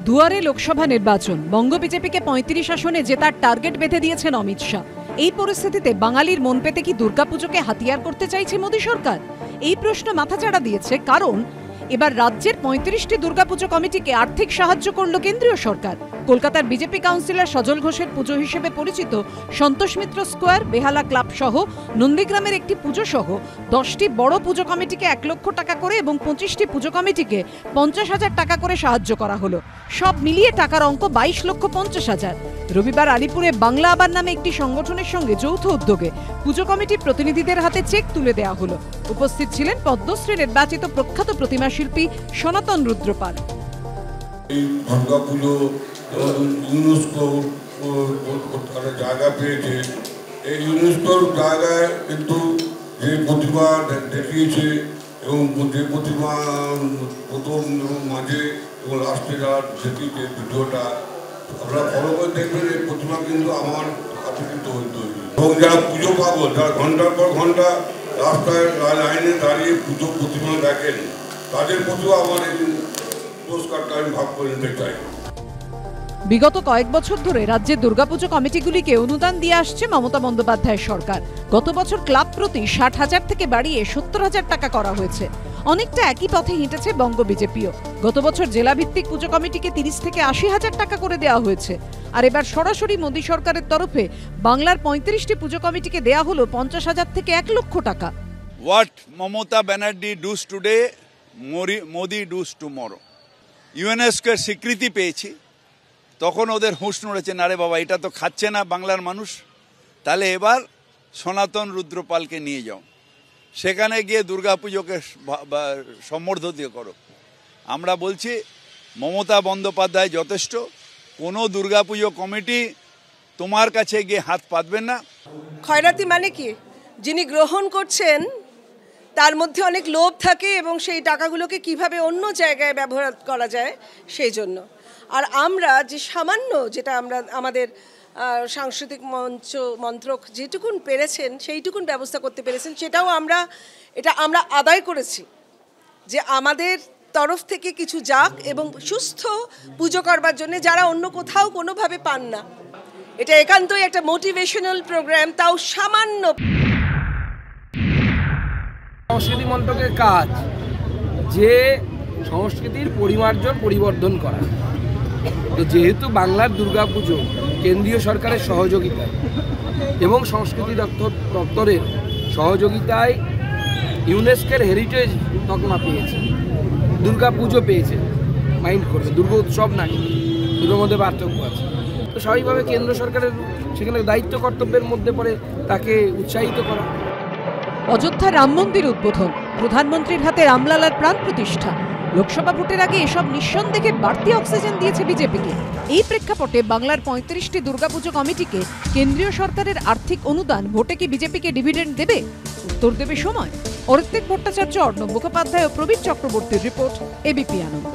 দুয়ারে লোকসভা নির্বাচন, বঙ্গ বিজেপিকে ৩৫ আসনে জেতার টার্গেট বেঁধে দিয়েছেন অমিত শাহ। এই পরিস্থিতিতে বাঙালির মন পেতে কি দুর্গাপুজোকে হাতিয়ার করতে চাইছে মোদী সরকার? এই প্রশ্ন মাথাচাড়া দিয়েছে, কারণ এবার রাজ্যের ৩৫টি দুর্গাপুজো কমিটিকে আর্থিক সাহায্য করল কেন্দ্রীয় সরকার। কলকাতার বিজেপি কাউন্সিলর সজল ঘোষের পুজো হিসেবে পরিচিত সন্তোষ মিত্র স্কোয়ার, বেহালা ক্লাব সহ নন্দীগ্রামের একটি পুজো সহ 10টি বড় পুজো কমিটিকে 1 লক্ষ টাকা করে এবং 25টি পুজো কমিটিকে 50,000 টাকা করে সাহায্য করা হলো। সব মিলিয়ে টাকার অঙ্ক 22,50,000। রবিবার আলিপুরে বাংলা আবার নামে একটি সংগঠনের সঙ্গে যৌথ উদ্যোগে পুজো কমিটির প্রতিনিধিদের হাতে চেক তুলে দেওয়া হলো। উপস্থিত ছিলেন পদ্মশ্রী নির্বাচিত প্রখ্যাত প্রতিমা শিল্পী সনাতন রুদ্রপাল। ইউনেস্কো জায়গা পেয়েছে, এই ইউনেস্কোর জায়গায় কিন্তু যে প্রতিমা দেখিয়েছে এবং যে প্রতিমা প্রথম এবং মাঝে এবং লাস্টে যারা দেখিয়েছে ভিডিওটা আপনারা ফলো করে দেখবেন, এই প্রতিমা কিন্তু আমার হাতে কিন্তু তৈরি। এবং যারা পুজো পাবো, যারা ঘন্টার পর ঘন্টা রাস্তায় লাইনে দাঁড়িয়ে পুজো প্রতিমা দেখেন, তাদের প্রতিও আমার এই পুরস্কারটা আমি ভাগ করে নিতে চাই। বিগত কয়েক বছর ধরে রাজ্যের দুর্গাপুজো কমিটিগুলিকে অনুদান দিয়ে আসছে মমতা বন্দ্যোপাধ্যায়ের সরকার। গত বছর ক্লাব প্রতি 60,000 থেকে বাড়িয়ে 70,000 টাকা করা হয়েছে। অনেকটা একই পথে হেঁটেছে বঙ্গ বিজেপিও। গত বছর জেলাভিত্তিক পুজো কমিটিকে 30 থেকে 80,000 টাকা করে দেওয়া হয়েছে। আর এবার সরাসরি মোদী সরকারের তরফে বাংলার 35টি পুজো কমিটিকে দেওয়া হলো 50,000 থেকে 1 লক্ষ টাকা। What Mamata Banerjee does today, Modi does tomorrow. ইউনেস্কোর স্বীকৃতি পেয়েছি, তখন ওদের হুঁশ নড়েছে, না রে বাবা, এটা তো খাচ্ছে না বাংলার মানুষ, তাহলে এবার সনাতন রুদ্রপালকে নিয়ে যাও, সেখানে গিয়ে দুর্গাপুজোকে সম্বর্ধিত করো। আমরা বলছি মমতা বন্দ্যোপাধ্যায় যথেষ্ট, কোনো দুর্গাপুজো কমিটি তোমার কাছে গিয়ে হাত পাতবেন না। খয়রাতি মানে কি, যিনি গ্রহণ করছেন তার মধ্যে অনেক লোভ থাকে এবং সেই টাকাগুলোকে কিভাবে অন্য জায়গায় ব্যবহার করা যায় সেই জন্য। আর আমরা যে সামান্য যেটা আমরা আমাদের সাংস্কৃতিক মন্ত্রক যেটুকুন পেরেছেন সেইটুকুন ব্যবস্থা করতে পেরেছেন, সেটাও আমরা আদায় করেছি যে আমাদের তরফ থেকে কিছু যাক এবং সুস্থ পুজো করবার জন্য যারা অন্য কোথাও কোনোভাবে পান না। এটা একান্তই একটা মোটিভেশনাল প্রোগ্রাম, তাও সামান্য। সংস্কৃতি মন্ত্রকের কাজ যে সংস্কৃতির পরিমার্জন পরিবর্ধন করা। তো যেহেতু বাংলার দুর্গাপুজো কেন্দ্রীয় সরকারের সহযোগিতায় এবং সংস্কৃতি দপ্তরের সহযোগিতায় ইউনেস্কোর হেরিটেজ তকমা পেয়েছে, দুর্গাপুজো পেয়েছে, মাইন্ড করবে দুর্গা উৎসব না, দুটোর মধ্যে পার্থক্য আছে। তো স্বাভাবিকভাবে কেন্দ্র সরকারের সেখানে দায়িত্ব কর্তব্যের মধ্যে পড়ে তাকে উৎসাহিত করা। অযোধ্যা রাম মন্দির উদ্বোধন, প্রধানমন্ত্রীর হাতে রামলালার প্রাণ প্রতিষ্ঠা। লোকসভা ভোটের আগে এসব নিঃসন্দেহে বাড়তি অক্সিজেন দিয়েছে বিজেপিকে। এই প্রেক্ষাপটে বাংলার 35টি দুর্গাপুজো কমিটিকে কেন্দ্রীয় সরকারের আর্থিক অনুদান ভোটে কি বিজেপিকে ডিভিডেন্ড দেবে? উত্তর দেবে সময়। অরিত্রিক ভট্টাচার্য, অর্ণব মুখোপাধ্যায় ও প্রবীর চক্রবর্তীর রিপোর্ট, এবিপি আনন্দ।